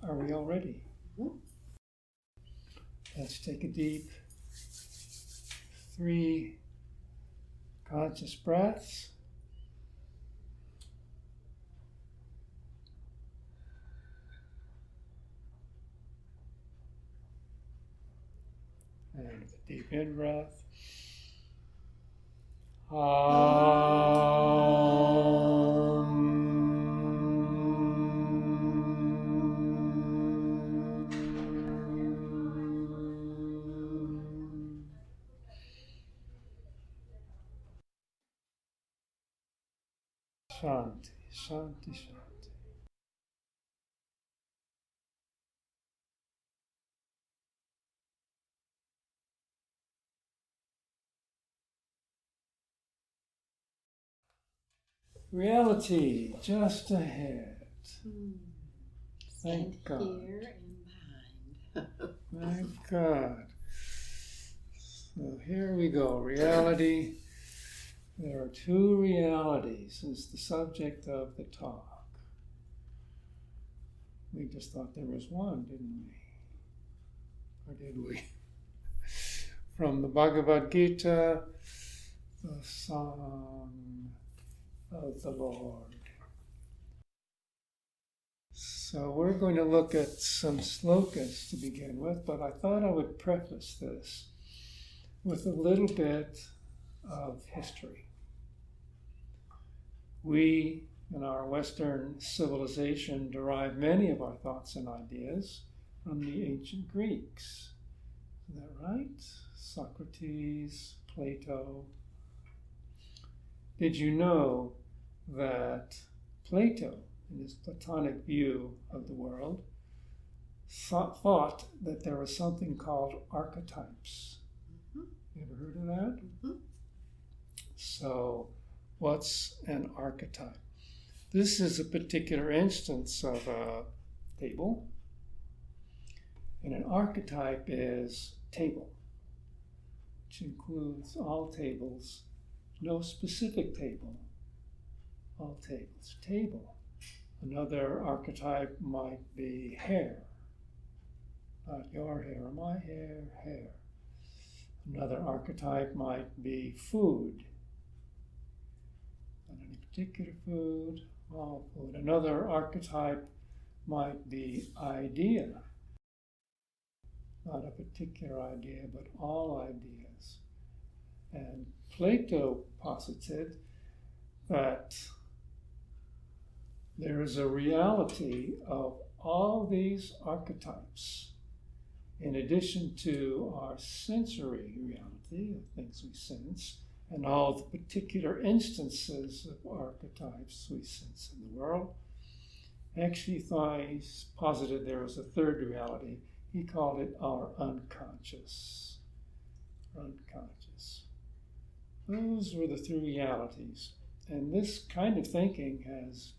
Are we all ready? Let's take a deep 3 conscious breaths. And a deep in breath. Shanti, shanti, shanti. Reality just ahead. Thank God. Here and behind. Thank God. So here we go. Reality. There are 2 realities is the subject of the talk. We just thought there was one, didn't we? Or did we? From the Bhagavad Gita, the Song of the Lord. So we're going to look at some slokas to begin with, but I thought I would preface this with a little bit of history. We, in our Western civilization, derive many of our thoughts and ideas from the ancient Greeks. Is that right? Socrates, Plato. Did you know that Plato, in his Platonic view of the world, thought that there was something called archetypes? You ever heard of that? So, what's an archetype? This is a particular instance of a table. And an archetype is table, which includes all tables, no specific table, all tables. Table. Another archetype might be hair. Not your hair or my hair, hair. Another archetype might be food. Not any particular food, all food. Another archetype might be idea. Not a particular idea, but all ideas. And Plato posited that there is a reality of all these archetypes, in addition to our sensory reality, the things we sense, and all the particular instances of archetypes we sense in the world. Actually, he posited there was a third reality. He called it our unconscious. Unconscious. Those were the 3 realities. And this kind of thinking has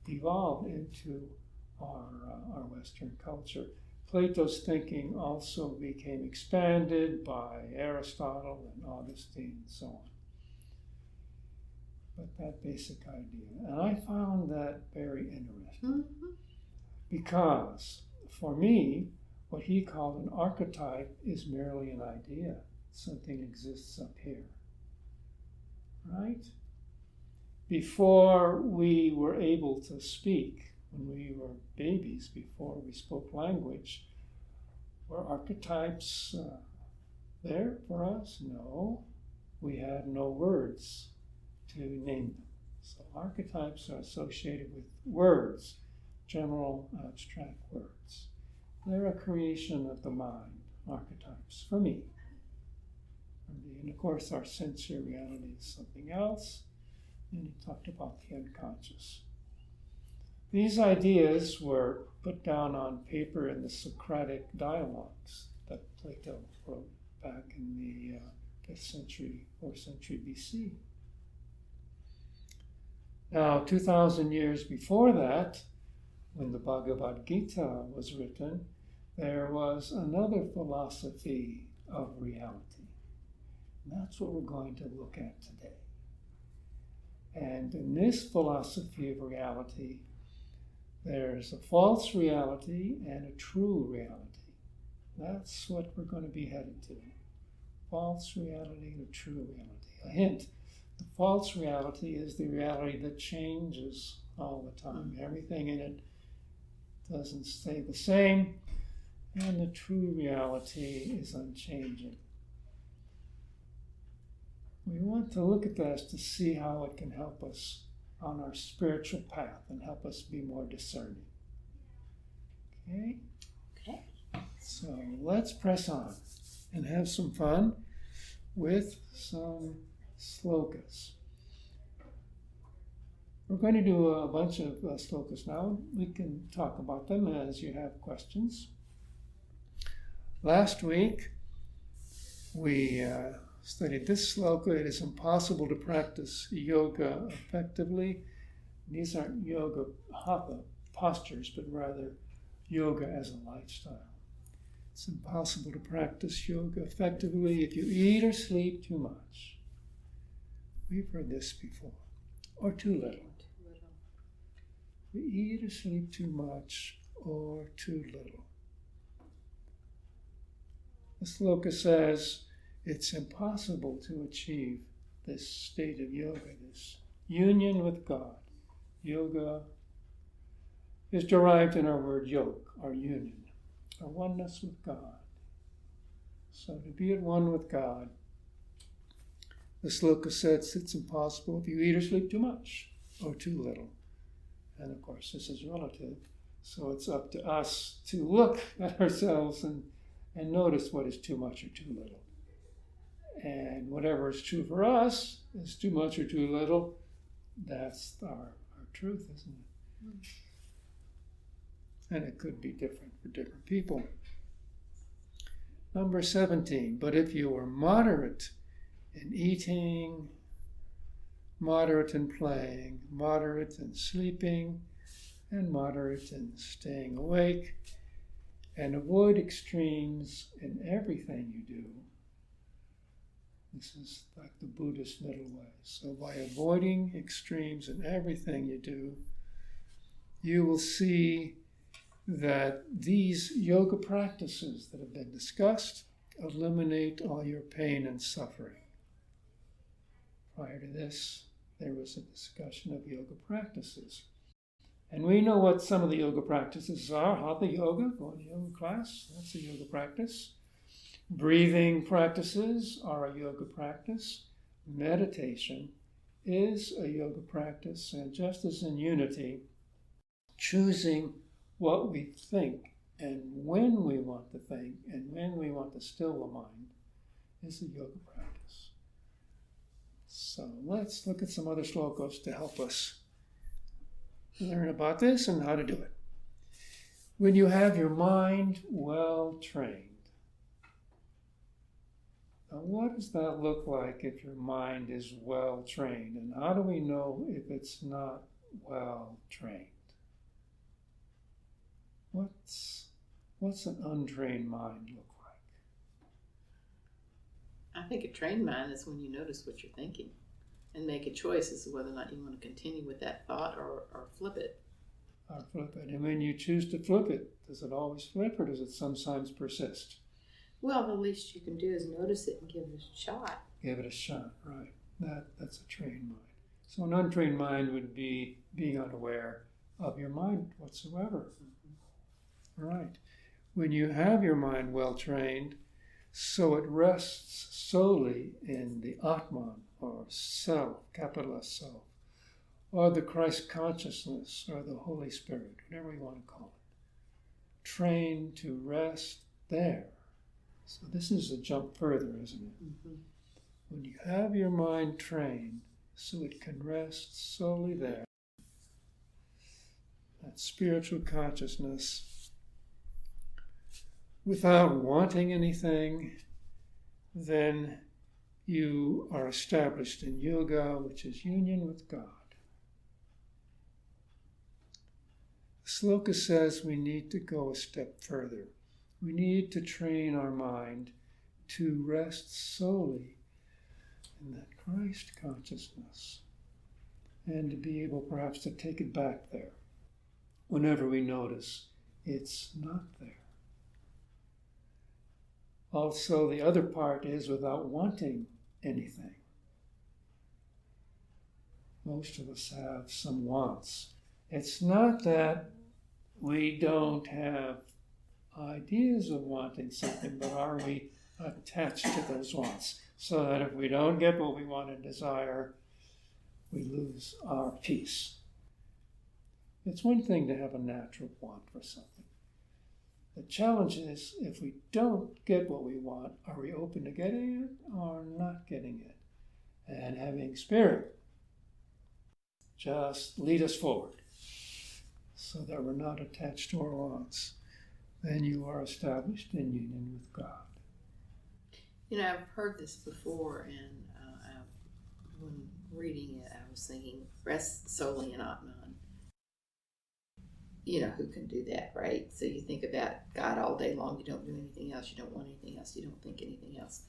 evolved into our Western culture. Plato's thinking also became expanded by Aristotle and Augustine and so on. But that basic idea. And I found that very interesting. Because for me, what he called an archetype is merely an idea. Something exists up here. Right? Before we were able to speak, when we were babies, before we spoke language, were archetypes there for us? No. We had no words to name them. So archetypes are associated with words, general abstract words. They're a creation of the mind, archetypes, for me. And of course, our sensory reality is something else. And he talked about the unconscious. These ideas were put down on paper in the Socratic dialogues that Plato wrote back in the 5th century, 4th century BC. Now, 2,000 years before that, when the Bhagavad Gita was written, there was another philosophy of reality. And that's what we're going to look at today. And in this philosophy of reality, There's a false reality and a true reality. That's what we're going to be headed to. False reality and a true reality. A hint, the false reality is the reality that changes all the time. Everything in it doesn't stay the same, and the true reality is unchanging. We want to look at this to see how it can help us on our spiritual path and help us be more discerning. Okay? Okay. So let's press on and have some fun with some slokas. We're going to do a bunch of slokas now. We can talk about them as you have questions. Last week, we studied this sloka. It is impossible to practice yoga effectively. These aren't yoga hatha postures, but rather yoga as a lifestyle. It's impossible to practice yoga effectively if you eat or sleep too much. We've heard this before. Or too little. We eat or sleep too much or too little. The sloka says it's impossible to achieve this state of yoga, this union with God. Yoga is derived in our word yoke, our union, our oneness with God. So to be at one with God, the sloka says it's impossible if you eat or sleep too much or too little. And of course, this is relative, so it's up to us to look at ourselves and notice what is too much or too little. And whatever is true for us is too much or too little. That's our truth, isn't it? And it could be different for different people. Number 17, but if you are moderate in eating, moderate in playing, moderate in sleeping, and moderate in staying awake, and avoid extremes in everything you do. This is like the Buddhist middle way. So by avoiding extremes in everything you do, you will see that these yoga practices that have been discussed eliminate all your pain and suffering. Prior to this, there was a discussion of yoga practices. And we know what some of the yoga practices are. Hatha yoga, going to yoga class, that's a yoga practice. Breathing practices are a yoga practice. Meditation is a yoga practice. And just as in unity, choosing what we think and when we want to think and when we want to still the mind is a yoga practice. So let's look at some other slokas to help us learn about this and how to do it. When you have your mind well trained. Now, what does that look like if your mind is well trained? And how do we know if it's not well trained? What's an untrained mind look like? I think a trained mind is when you notice what you're thinking and make a choice as to whether or not you want to continue with that thought or flip it. Or flip it. And when you choose to flip it, does it always flip or does it sometimes persist? Well, the least you can do is notice it and give it a shot. Give it a shot, right. That's a trained mind. So an untrained mind would be being unaware of your mind whatsoever. Right. When you have your mind well trained, so it rests solely in the Atman, or self, capital S self, or the Christ consciousness, or the Holy Spirit, whatever you want to call it. Trained to rest there. So this is a jump further, isn't it? Mm-hmm. When you have your mind trained so it can rest solely there, that spiritual consciousness, without wanting anything, then you are established in yoga, which is union with God. The sloka says we need to go a step further. We need to train our mind to rest solely in that Christ consciousness and to be able perhaps to take it back there. whenever we notice it's not there. Also, the other part is without wanting anything. Most of us have some wants. It's not that we don't have ideas of wanting something, but are we attached to those wants? So that if we don't get what we want and desire, we lose our peace. It's one thing to have a natural want for something. The challenge is, if we don't get what we want, are we open to getting it or not getting it? And having Spirit just lead us forward so that we're not attached to our wants. Then you are established in union with God. You know, I've heard this before, and when reading it, I was thinking, rest solely in Atman. You know, who can do that, right? So you think about God all day long, you don't do anything else, you don't want anything else, you don't think anything else,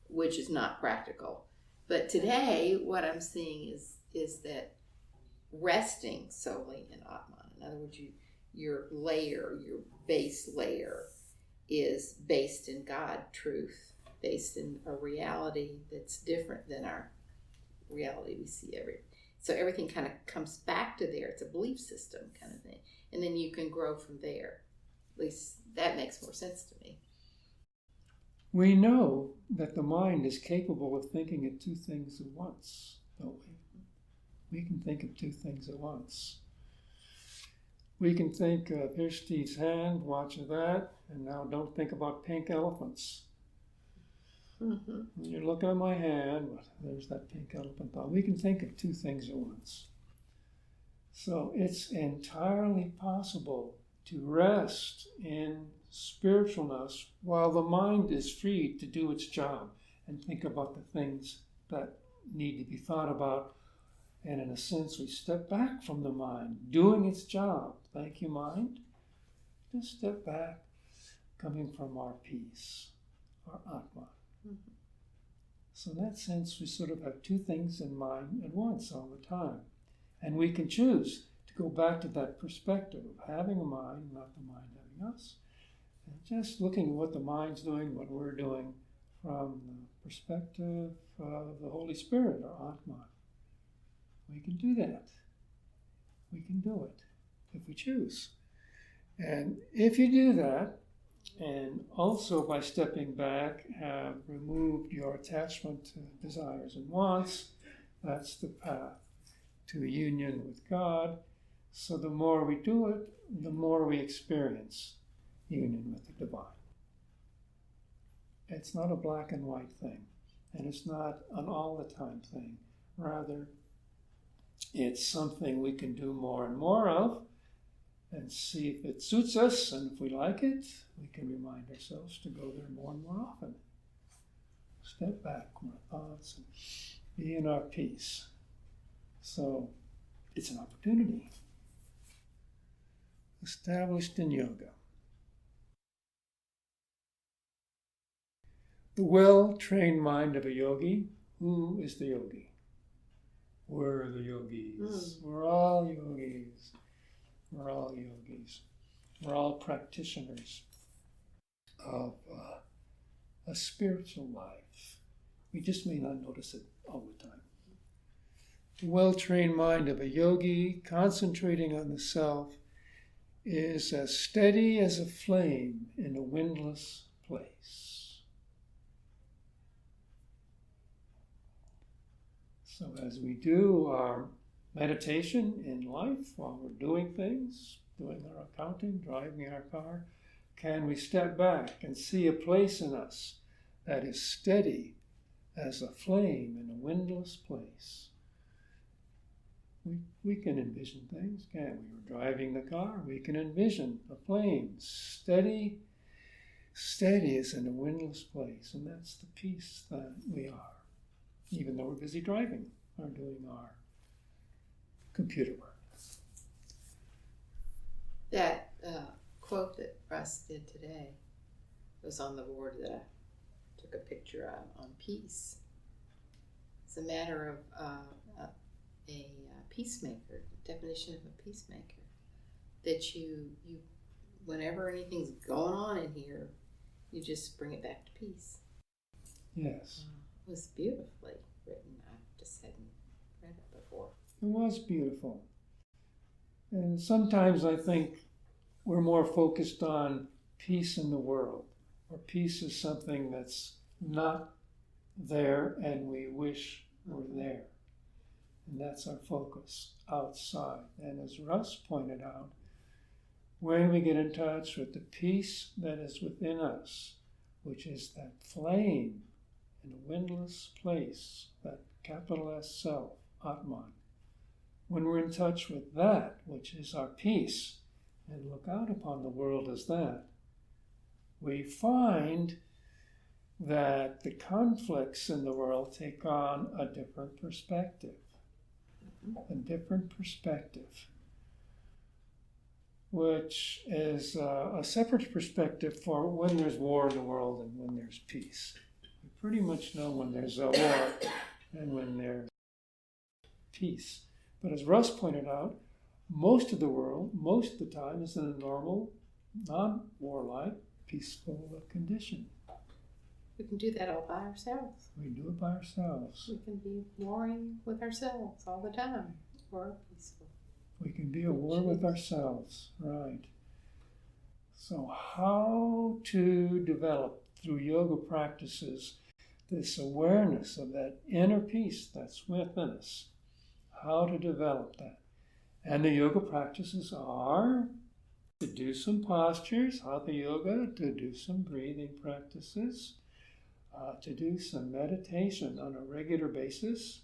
which is not practical. But today, what I'm seeing is that resting solely in Atman, in other words, your base layer is based in God, truth, based in a reality that's different than our reality we see so everything kind of comes back to there. It's a belief system kind of thing. And then you can grow from there. At least that makes more sense to me. We know that the mind is capable of thinking of two things at once, don't we? We can think of two things at once. We can think of, here's Steve's hand, watch that, and now don't think about pink elephants. Mm-hmm. You're looking at my hand, there's that pink elephant thought. We can think of two things at once. So it's entirely possible to rest in spiritualness while the mind is free to do its job and think about the things that need to be thought about. And in a sense, we step back from the mind doing its job. Thank you, mind. Just step back, coming from our peace, our Atma. Mm-hmm. So in that sense, we sort of have two things in mind at once all the time. And we can choose to go back to that perspective of having a mind, not the mind having us, and just looking at what the mind's doing, what we're doing from the perspective of the Holy Spirit, or Atman. We can do that. We can do it if we choose. And if you do that, and also by stepping back, have removed your attachment to desires and wants, that's the path to union with God. So the more we do it, the more we experience union with the divine. It's not a black and white thing, and it's not an all the time thing. Rather, it's something we can do more and more of and see if it suits us, and if we like it, we can remind ourselves to go there more and more often. Step back from our thoughts and be in our peace. So it's an opportunity. Established in yoga. The well-trained mind of a yogi. Who is the yogi? We're the yogis. We're all yogis. We're all yogis. We're all practitioners of a spiritual life. We just may not notice it all the time. The well-trained mind of a yogi, concentrating on the self, is as steady as a flame in a windless place. So as we do our meditation in life, while we're doing things, doing our accounting, driving our car, can we step back and see a place in us that is steady as a flame in a windless place? We can envision things, can't we? We're driving the car, we can envision a flame, steady as in a windless place, and that's the peace that we are, even though we're busy driving or doing our computer work. That quote that Russ did today was on the board that I took a picture of on peace. It's a matter of a peacemaker, the definition of a peacemaker. that you whenever anything's going on in here, you just bring it back to peace. Yes. It was beautifully written. I just hadn't read it before. It was beautiful. And sometimes I think we're more focused on peace in the world, or peace is something that's not there and we wish were there. And that's our focus outside. And as Russ pointed out, when we get in touch with the peace that is within us, which is that flame in a windless place, that capital S self, Atman, when we're in touch with that, which is our peace, and look out upon the world as that, we find that the conflicts in the world take on a different perspective. A different perspective, which is a separate perspective for when there's war in the world and when there's peace. We pretty much know when there's a war and when there's peace. But as Russ pointed out, most of the world, most of the time, is in a normal, non-warlike, peaceful condition. We can do that all by ourselves. We do it by ourselves. We can be warring with ourselves all the time. Or peaceful. We can be at war with ourselves, right. So how to develop through yoga practices this awareness of that inner peace that's within us. How to develop that. And the yoga practices are to do some postures, hatha yoga, to do some breathing practices, to do some meditation on a regular basis.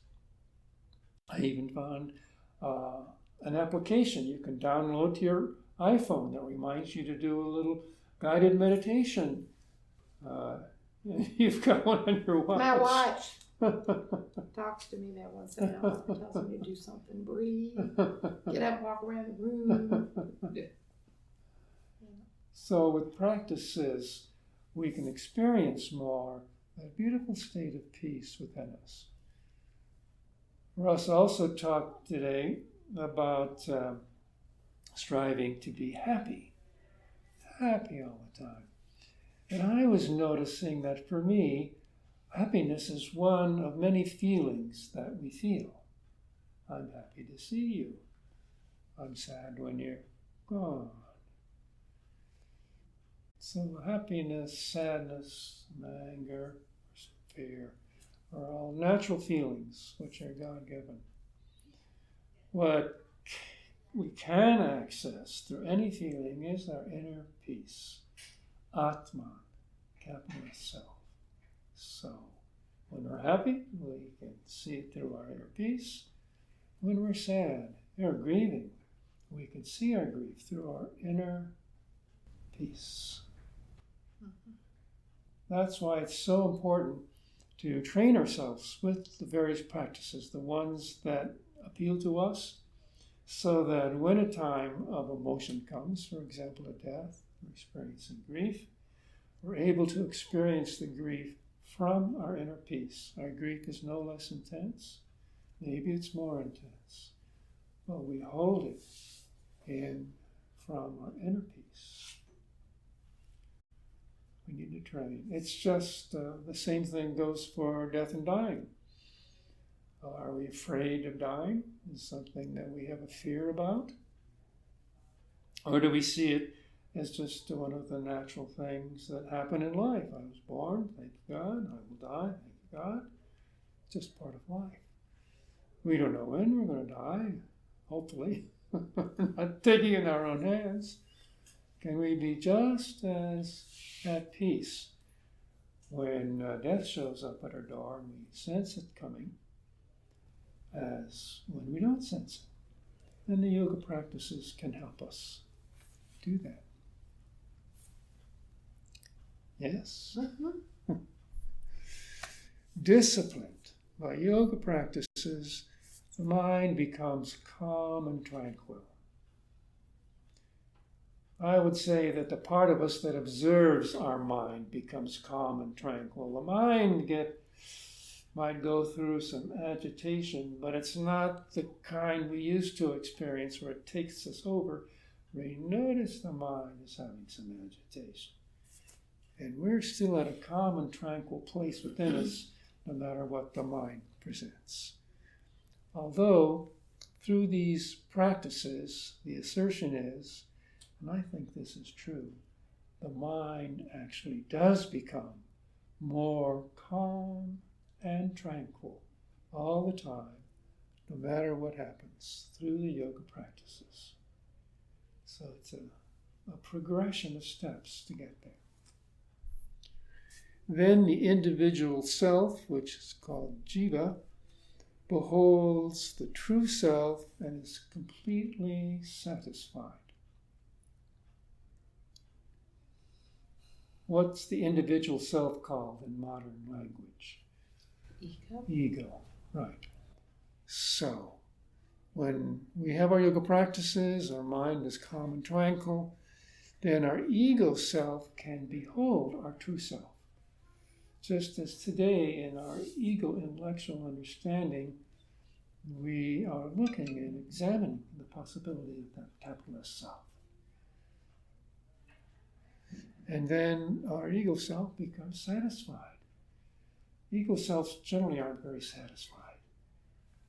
I even found an application you can download to your iPhone that reminds you to do a little guided meditation. You've got one on your watch. My watch talks to me that once in a while. It tells me to do something. Breathe. Get up, walk around the room. So with practices, we can experience more that beautiful state of peace within us. Russ also talked today about striving to be happy all the time. And I was noticing that for me, happiness is one of many feelings that we feel. I'm happy to see you. I'm sad when you're gone. So happiness, sadness, anger, fear are all natural feelings which are God-given. What we can access through any feeling is our inner peace. Atman, capital Self. So, when we're happy, we can see it through our inner peace. When we're sad or grieving, we can see our grief through our inner peace. Mm-hmm. That's why it's so important to train ourselves with the various practices, the ones that appeal to us, so that when a time of emotion comes, for example, a death, or experiencing grief, we're able to experience the grief from our inner peace. Our grief is no less intense. Maybe it's more intense. But we hold it in from our inner peace. We need to train. It's just the same thing goes for death and dying. Are we afraid of dying? Is something that we have a fear about? Or do we see it as just one of the natural things that happen in life? I was born, thank God. I will die, thank God. It's just part of life. We don't know when we're going to die, hopefully. Not taking it in our own hands. Can we be just as at peace when death shows up at our door and we sense it coming as when we don't sense it? And the yoga practices can help us do that. Yes. Mm-hmm. Disciplined by yoga practices, the mind becomes calm and tranquil. I would say that the part of us that observes our mind becomes calm and tranquil. The mind might go through some agitation, but it's not the kind we used to experience where it takes us over. We notice the mind is having some agitation. And we're still at a calm and tranquil place within us, no matter what the mind presents. Although, through these practices, the assertion is, and I think this is true, the mind actually does become more calm and tranquil all the time, no matter what happens, through the yoga practices. So it's a progression of steps to get there. Then the individual self, which is called jiva, beholds the true self and is completely satisfied. What's the individual self called in modern language? Ego. Ego, right. So, when we have our yoga practices, our mind is calm and tranquil, then our ego self can behold our true self. Just as today in our ego intellectual understanding, we are looking and examining the possibility of that capitalist self. And then our ego self becomes satisfied. Ego selves generally aren't very satisfied.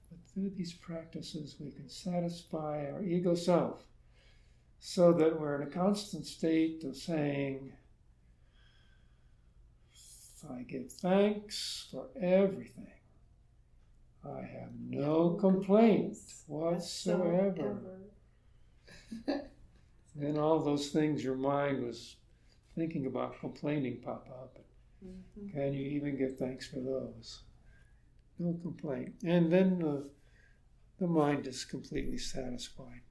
But through these practices, we can satisfy our ego self so that we're in a constant state of saying, I give thanks for everything. I have no complaint whatsoever. Then all those things your mind was thinking about complaining pop up. Can you even give thanks for those? No complaint. And then the mind is completely satisfied.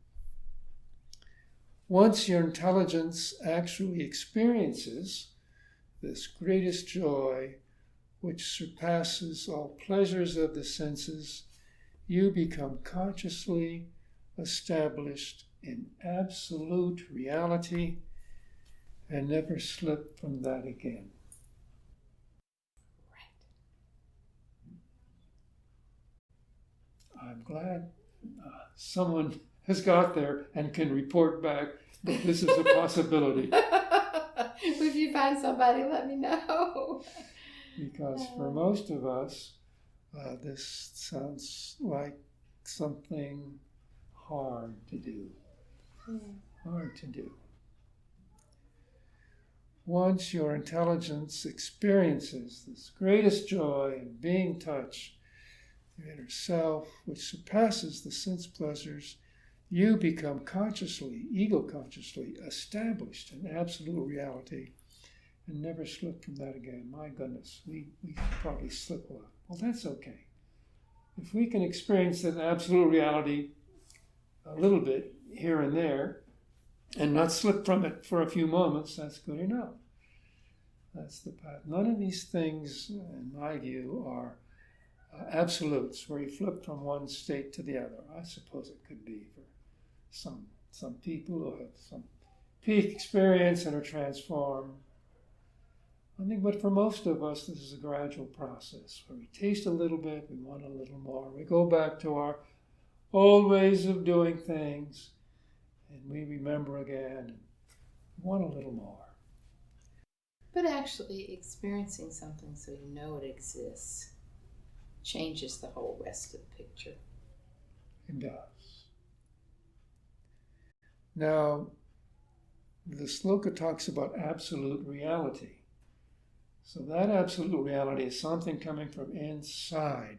Once your intelligence actually experiences this greatest joy, which surpasses all pleasures of the senses, you become consciously established in absolute reality and never slip from that again. Right. I'm glad someone has got there and can report back that this is a possibility. If you find somebody, let me know. Because for most of us, this sounds like something hard to do. Hard to do. Once your intelligence experiences this greatest joy in being touch, your inner self, which surpasses the sense pleasures, you become consciously, ego-consciously, established in absolute reality and never slip from that again. My goodness, we probably slip a lot. Well, that's okay. If we can experience that absolute reality a little bit here and there and not slip from it for a few moments, that's good enough. That's the path. None of these things, in my view, are absolutes where you flip from one state to the other. I suppose it could be for some people who have some peak experience and are transformed. I think, but for most of us, this is a gradual process where we taste a little bit, we want a little more. We go back to our old ways of doing things, and we remember again, and we want a little more. But actually, experiencing something so you know it exists changes the whole rest of the picture. It does. Now, the sloka talks about absolute reality. So that absolute reality is something coming from inside,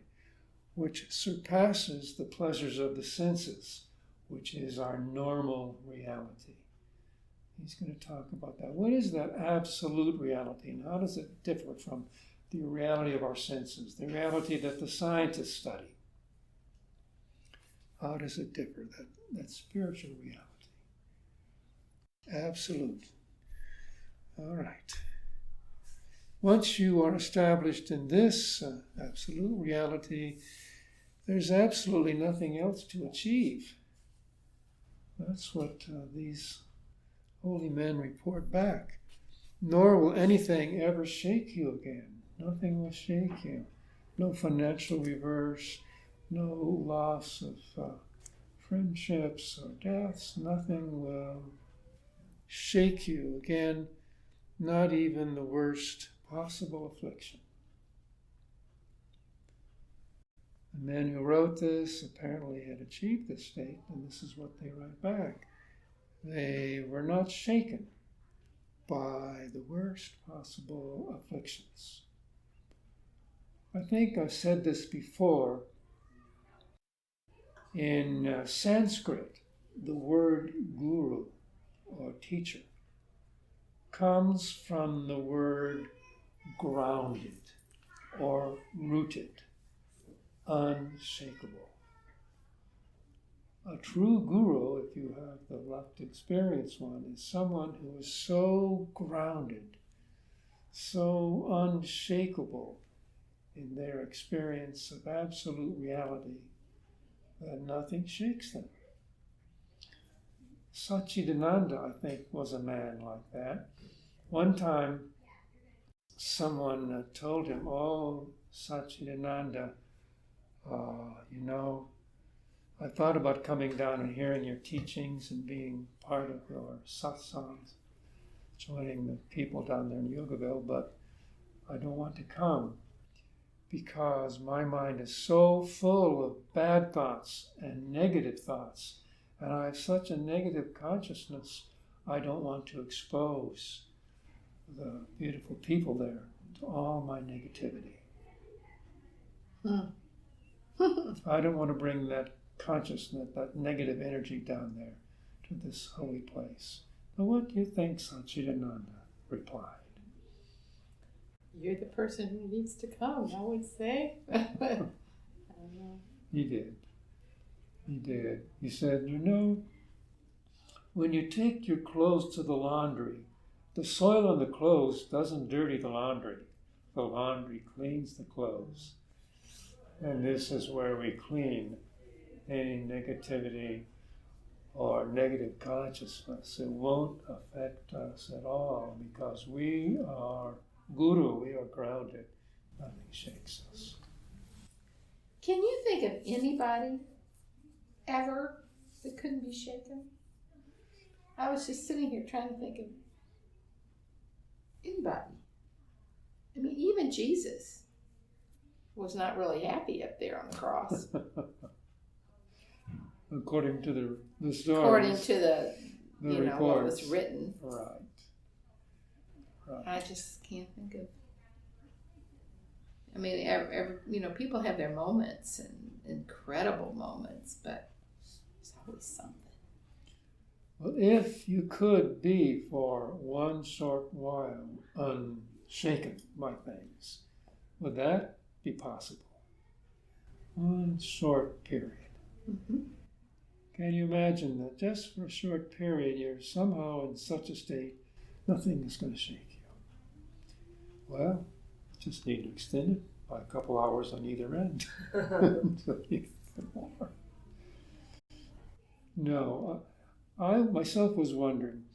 which surpasses the pleasures of the senses, which is our normal reality. He's going to talk about that. What is that absolute reality, and how does it differ from the reality of our senses, the reality that the scientists study? How does it differ, that spiritual reality? Absolute. All right. Once you are established in this absolute reality, there's absolutely nothing else to achieve. That's what these holy men report back. Nor will anything ever shake you again. Nothing will shake you. No financial reverse, no loss of friendships or deaths, nothing will shake you. Again, not even the worst possible affliction. The men who wrote this apparently had achieved this state, and this is what they write back. They were not shaken by the worst possible afflictions. I think I've said this before. In Sanskrit, the word guru or teacher comes from the word grounded or rooted, unshakable. A true guru, if you have the luck to experience one, is someone who is so grounded, so unshakable in their experience of absolute reality that nothing shakes them. Satchidananda, I think, was a man like that. One time, someone told him, "Oh, Satchidananda, I thought about coming down and hearing your teachings and being part of your satsangs, joining the people down there in Yogaville, but I don't want to come because my mind is so full of bad thoughts and negative thoughts, and I have such a negative consciousness, I don't want to expose the beautiful people there to all my negativity. I don't want to bring that consciousness, that negative energy down there to this holy place." Now what do you think Satchidananda replied? You're the person who needs to come, I would say. I don't know. He did. He said, when you take your clothes to the laundry, the soil on the clothes doesn't dirty the laundry. The laundry cleans the clothes. And this is where we clean any negativity or negative consciousness. It won't affect us at all because we are guru, we are grounded. Nothing shakes us. Can you think of anybody ever that couldn't be shaken? I was just sitting here trying to think of anybody. I mean, even Jesus was not really happy up there on the cross. According to the story. According to the reports. What was written. Right. I just can't think of. I mean, people have their moments and incredible moments, but there's always something. Well, if you could be for one short while unshaken by things, would that be possible? One short period. Mm-hmm. Can you imagine that just for a short period you're somehow in such a state, nothing is going to shake you? Well, just need to extend it by a couple hours on either end. Until you get more. No, I myself was wondering,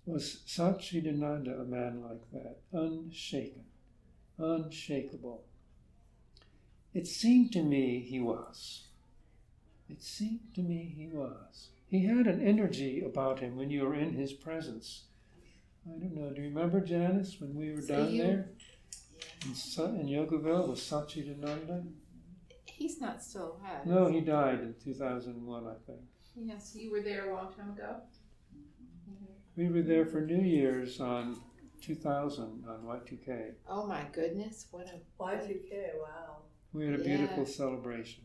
was Satchidananda a man like that? Unshaken, unshakable. It seemed to me he was. He had an energy about him when you were in his presence. I don't know, do you remember, Janice, when we were down there in Yogaville with Satchidananda? He's not still alive. No, he died in 2001, I think. Yes, you were there a long time ago. We were there for New Year's on 2000 on Y2K. Oh my goodness, what a Y2K, wow. We had a beautiful celebration.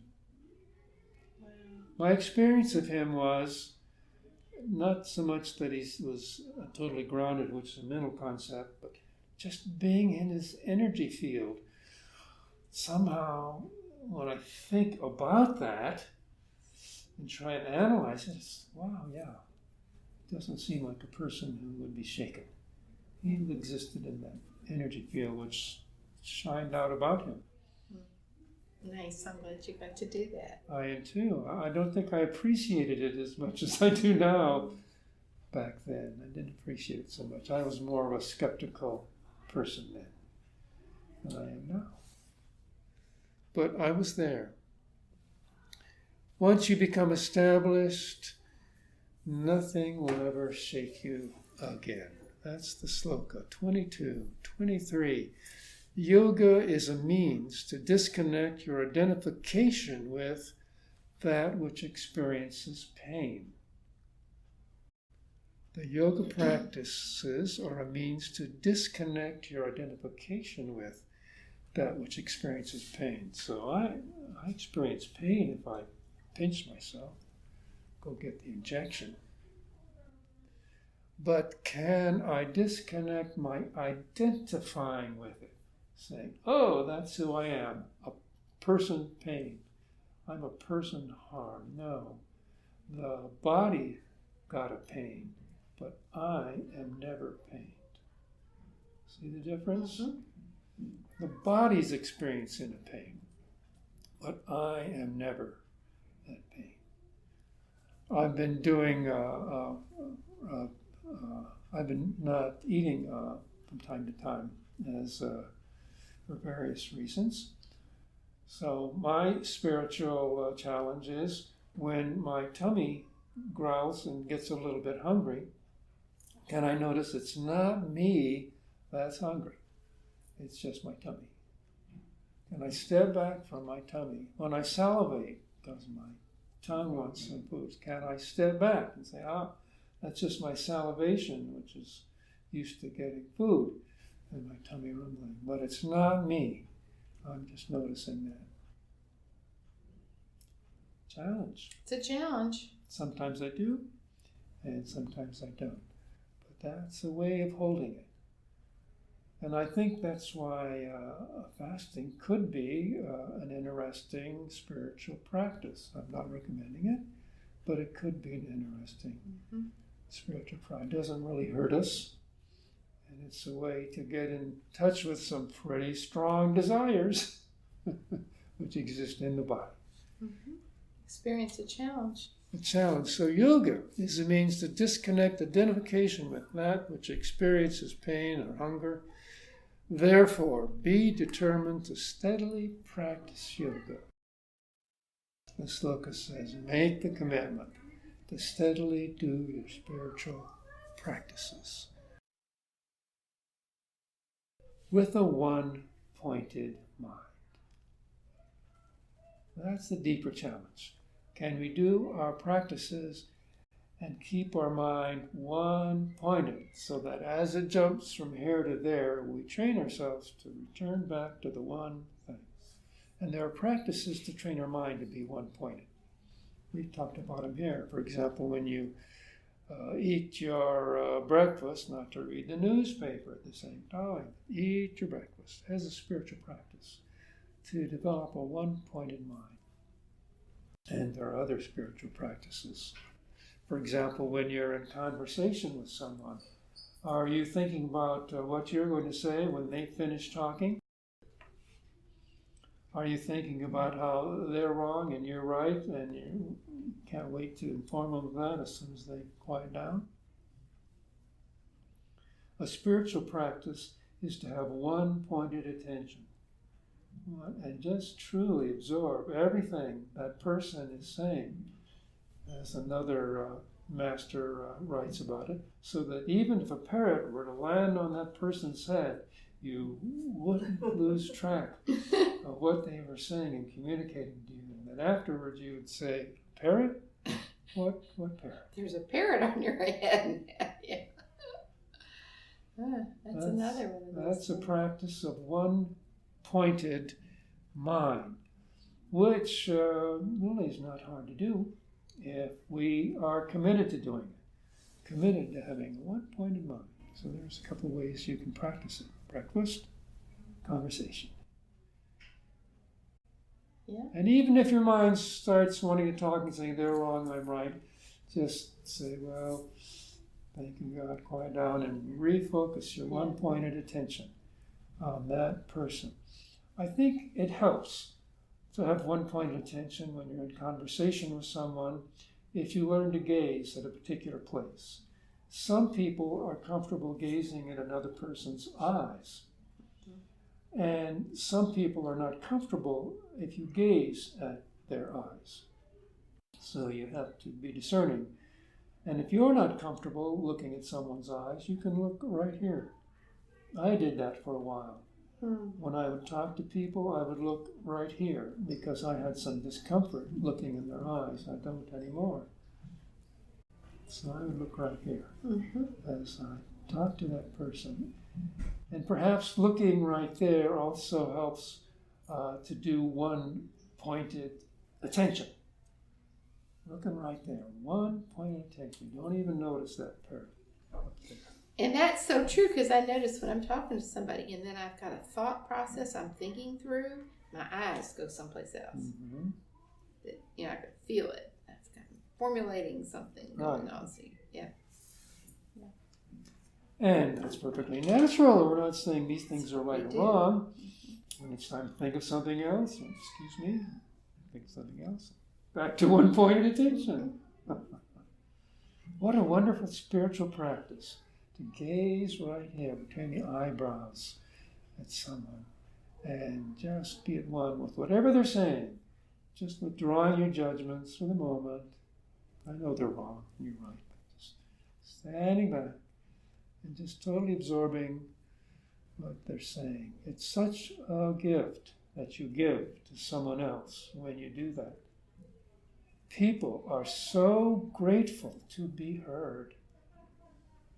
Wow. My experience of him was not so much that he was totally grounded, which is a mental concept, but just being in his energy field. Somehow, when I think about that and try and analyze it, it's, wow, yeah. Doesn't seem like a person who would be shaken. He existed in that energy field which shined out about him. Nice, I'm glad you got to do that. I am too. I don't think I appreciated it as much as I do now. Back then, I didn't appreciate it so much. I was more of a skeptical person then than I am now. But I was there. Once you become established, nothing will ever shake you again. That's the sloka. 22, 23. Yoga is a means to disconnect your identification with that which experiences pain. The yoga practices are a means to disconnect your identification with that which experiences pain. So I experience pain if I pinch myself, go get the injection. But can I disconnect my identifying with it? Saying, oh, that's who I am, a person pain. I'm a person harm. No, the body got a pain, but I am never pained. See the difference? Mm-hmm. The body's experiencing a pain, but I am never that pain. I've been doing, I've been not eating from time to time as for various reasons. So my spiritual challenge is when my tummy growls and gets a little bit hungry, can I notice it's not me that's hungry? It's just my tummy. Can I step back from my tummy? When I salivate, because my tongue wants some food, can I step back and say, that's just my salivation, which is used to getting food, and my tummy rumbling. But it's not me. I'm just noticing that. Challenge. It's a challenge. Sometimes I do, and sometimes I don't. But that's a way of holding it. And I think that's why fasting could be an interesting spiritual practice. I'm not recommending it, but it could be an interesting spiritual practice. It doesn't really hurt us. And it's a way to get in touch with some pretty strong desires which exist in the body. Mm-hmm. Experience a challenge. A challenge. So yoga is a means to disconnect identification with that which experiences pain or hunger. Therefore, be determined to steadily practice yoga. The sloka says, make the commitment to steadily do your spiritual practices with a one-pointed mind. That's the deeper challenge. Can we do our practices and keep our mind one-pointed so that as it jumps from here to there, we train ourselves to return back to the one thing. And there are practices to train our mind to be one-pointed. We've talked about them here. For example, when you eat your breakfast, not to read the newspaper at the same time. Eat your breakfast as a spiritual practice to develop a one-pointed mind. And there are other spiritual practices. For example, when you're in conversation with someone, are you thinking about what you're going to say when they finish talking? Are you thinking about how they're wrong and you're right, and you can't wait to inform them of that as soon as they quiet down? A spiritual practice is to have one-pointed attention and just truly absorb everything that person is saying, as another master writes about it, so that even if a parrot were to land on that person's head, you wouldn't lose track of what they were saying and communicating to you. And then afterwards you would say, parrot? What parrot? There's a parrot on your head. Yeah. That's another one of those. That's a practice of one-pointed mind, which really is not hard to do if we are committed to doing it, committed to having a one-pointed mind. So there's a couple of ways you can practice it. Breakfast, conversation. Yeah. And even if your mind starts wanting to talk and saying, they're wrong, I'm right, just say, well, thank you, God, quiet down and refocus your one-pointed attention on that person. I think it helps to have one-pointed attention when you're in conversation with someone if you learn to gaze at a particular place. Some people are comfortable gazing at another person's eyes. And some people are not comfortable if you gaze at their eyes. So you have to be discerning. And if you're not comfortable looking at someone's eyes, you can look right here. I did that for a while. When I would talk to people, I would look right here because I had some discomfort looking in their eyes. I don't anymore. So I would look right here as I talk to that person. And perhaps looking right there also helps to do one pointed attention. Looking right there, one pointed attention. You don't even notice that pair up there. And that's so true, because I notice when I'm talking to somebody and then I've got a thought process I'm thinking through, my eyes go someplace else. That, I can feel it. I'm formulating something going on. So, yeah. And that's perfectly natural. We're not saying these things are right or wrong. When it's time to think of something else, excuse me, think of something else. Back to one pointed attention. What a wonderful spiritual practice. To gaze right here between the eyebrows at someone and just be at one with whatever they're saying. Just withdrawing your judgments for the moment. I know they're wrong, you're right. But just standing back and just totally absorbing what they're saying. It's such a gift that you give to someone else when you do that. People are so grateful to be heard.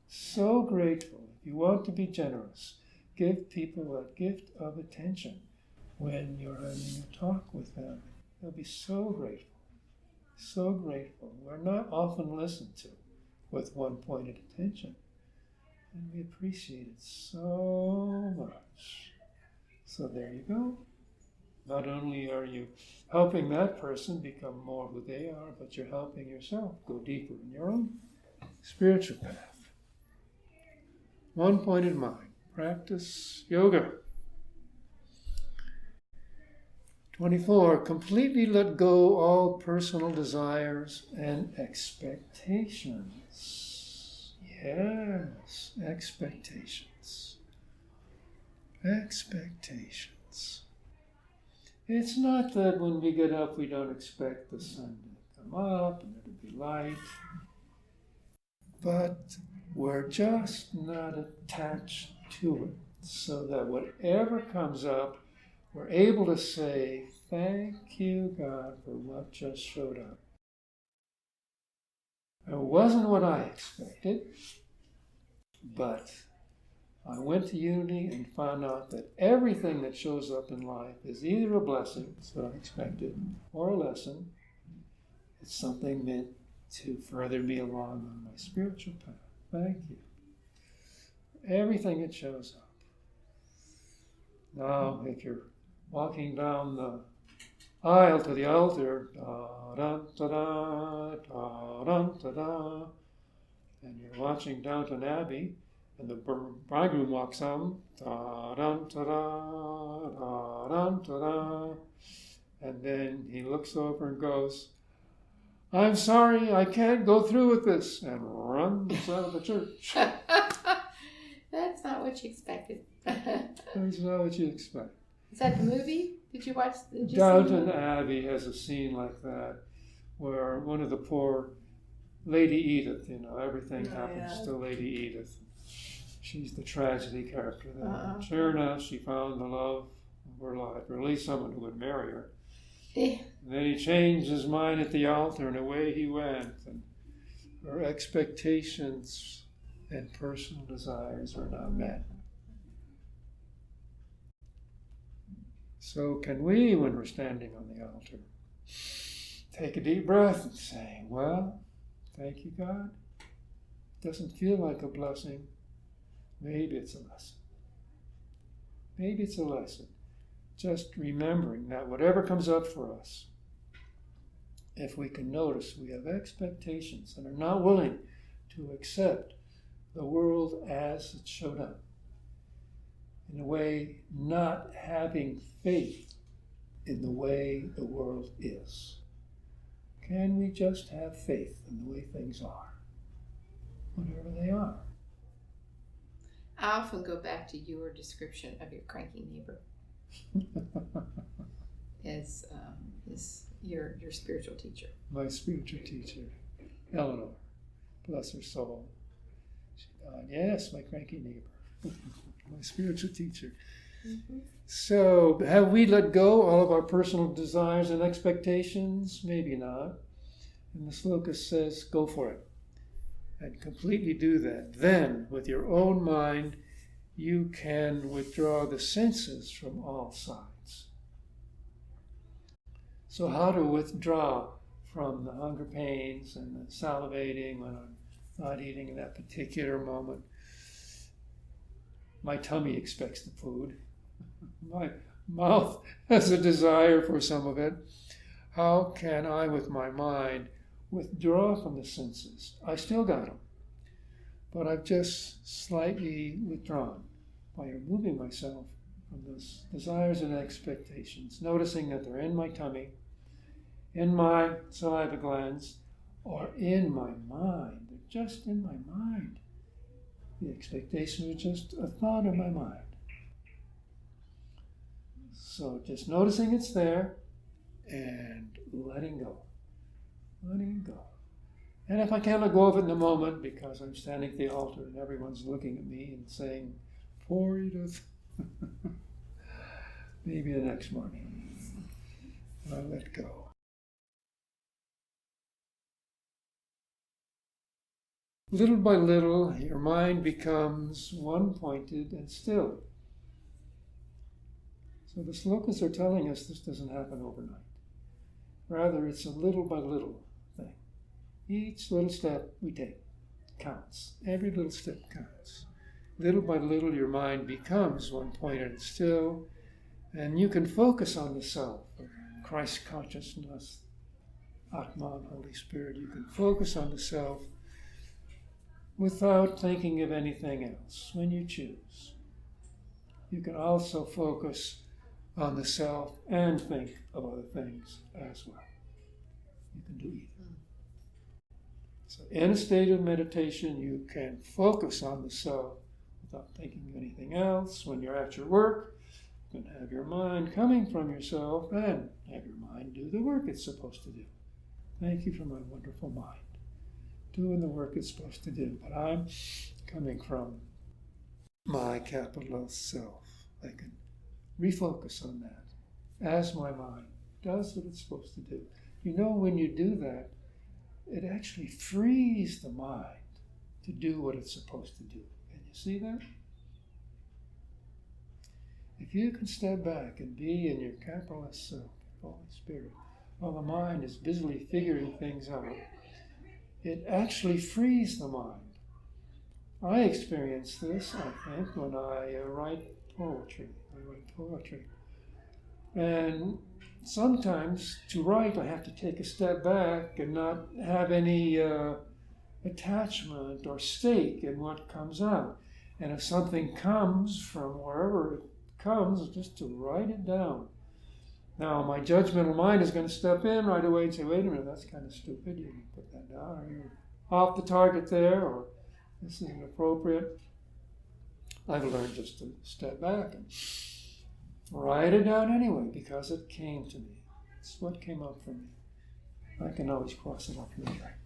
So grateful. If you want to be generous, give people a gift of attention when you're having a talk with them. They'll be so grateful. So grateful. We're not often listened to with one pointed attention. And we appreciate it so much. So there you go. Not only are you helping that person become more who they are, but you're helping yourself go deeper in your own spiritual path. One-pointed mind. Practice yoga. 24. Completely let go all personal desires and expectations. Yes, expectations. Expectations. It's not that when we get up we don't expect the sun to come up and it'll be light, but we're just not attached to it, so that whatever comes up, we're able to say, thank you, God, for what just showed up. It wasn't what I expected, but I went to uni and found out that everything that shows up in life is either a blessing, that's what I expected, or a lesson. It's something meant to further me along on my spiritual path. Thank you. Everything that shows up. Now, if you're walking down the aisle to the altar, and you're watching Downton Abbey, and the bridegroom walks on, and then he looks over and goes, I'm sorry, I can't go through with this, and runs out of the church. That's not what you expected. That's not what you expect. Is that the movie? Did you watch? Downton Abbey has a scene like that, where one of the poor, Lady Edith, everything happens to Lady Edith. She's the tragedy character there. Sure enough, she found the love of her life, or at least someone who would marry her. And then he changed his mind at the altar, and away he went. And her expectations and personal desires were not met. So can we, when we're standing on the altar, take a deep breath and say, well, thank you, God. It doesn't feel like a blessing. Maybe it's a lesson. Maybe it's a lesson. Just remembering that whatever comes up for us, if we can notice we have expectations and are not willing to accept the world as it showed up, in a way not having faith in the way the world is. Can we just have faith in the way things are, whatever they are? I often go back to your description of your cranky neighbor. As Your spiritual teacher. My spiritual teacher, Eleanor, bless her soul. She died. Yes, my cranky neighbor, my spiritual teacher. Mm-hmm. So, have we let go all of our personal desires and expectations? Maybe not. And the Slokas says, go for it. And completely do that. Then, with your own mind, you can withdraw the senses from all sides. So how to withdraw from the hunger pains and the salivating when I'm not eating in that particular moment? My tummy expects the food. My mouth has a desire for some of it. How can I, with my mind, withdraw from the senses? I still got them, but I've just slightly withdrawn by removing myself from those desires and expectations, noticing that they're in my tummy, in my saliva glands, or in my mind. They're just in my mind. The expectation is just a thought in my mind. So just noticing it's there and letting go. Letting go. And if I can't let go of it in the moment because I'm standing at the altar and everyone's looking at me and saying, poor Edith, maybe the next morning I let go. Little by little, your mind becomes one-pointed and still. So the Slokas are telling us this doesn't happen overnight. Rather, it's a little by little thing. Each little step we take counts. Every little step counts. Little by little, your mind becomes one-pointed and still, and you can focus on the self, Christ consciousness, Atman, Holy Spirit. You can focus on the self without thinking of anything else when you choose. You can also focus on the self and think of other things as well. You can do either. So in a state of meditation, you can focus on the self without thinking of anything else. When you're at your work, you can have your mind coming from yourself and have your mind do the work it's supposed to do. Thank you for my wonderful mind doing the work it's supposed to do. But I'm coming from my capital self. I can refocus on that as my mind does what it's supposed to do. You know, when you do that, it actually frees the mind to do what it's supposed to do. Can you see that? If you can step back and be in your capital self, Holy Spirit, while the mind is busily figuring things out, it actually frees the mind. I experience this, I think, when I write poetry. And sometimes to write, I have to take a step back and not have any attachment or stake in what comes out. And if something comes from wherever it comes, just to write it down. Now, my judgmental mind is going to step in right away and say, wait a minute, that's kind of stupid. You can put that down. Or you're off the target there, or this isn't appropriate. I've learned just to step back and write it down anyway, because it came to me. It's what came up for me. I can always cross it off later.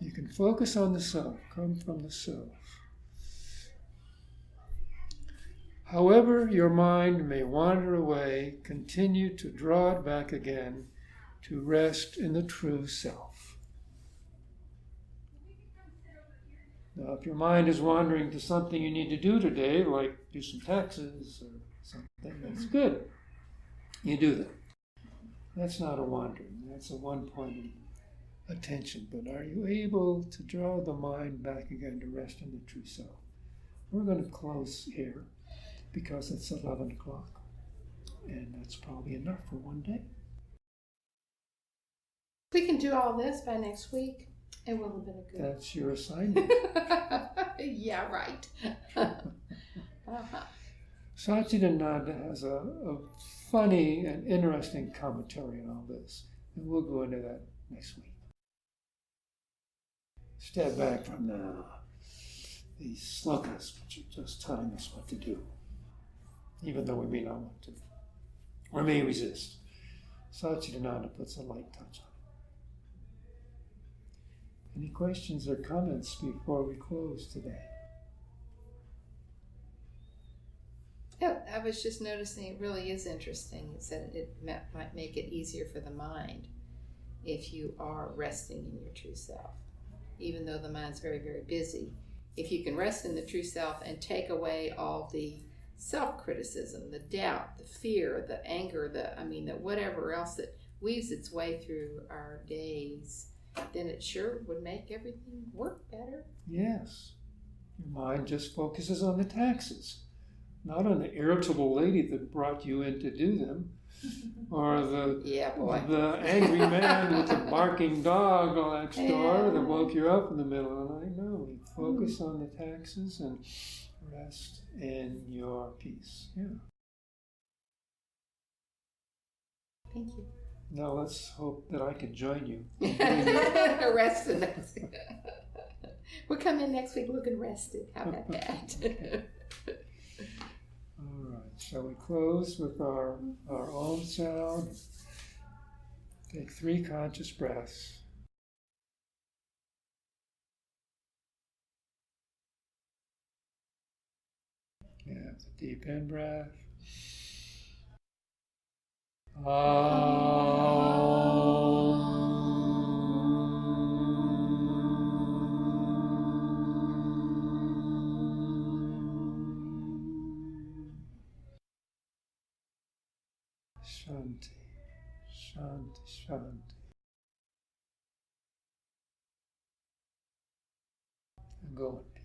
You can focus on the self, come from the self. However your mind may wander away, continue to draw it back again to rest in the true self. Now, if your mind is wandering to something you need to do today, like do some taxes or something, that's good. You do that. That's not a wandering. That's a one-pointed attention. But are you able to draw the mind back again to rest in the true self? We're going to close here because it's 11 o'clock. And that's probably enough for one day. We can do all this by next week. It will have been a good. That's your assignment. Yeah, right. Satchidananda has a funny and interesting commentary on all this, and we'll go into that next week. Step back from these slokas, which are just telling us what to do, even though we may not want to, or may resist. Satchidananda puts a light touch on it. Any questions or comments before we close today? Yeah, I was just noticing it really is interesting. It said it might make it easier for the mind if you are resting in your true self. Even though the mind's very, very busy, if you can rest in the true self and take away all the self-criticism, the doubt, the fear, the anger, the whatever else that weaves its way through our days, then it sure would make everything work better. Yes. Your mind just focuses on the taxes, not on the irritable lady that brought you in to do them, or the angry man with the barking dog next door that woke you up in the middle of the night. No, we focus on the taxes and rest in your peace. Yeah. Thank you. Now let's hope that I can join you. Rest in next. We'll come in next week looking rested. How about that? All right. Shall we close with our Om sound? Take 3 conscious breaths. Yeah, the deep in breath. Shanti, Shanti, Shanti. And go in peace.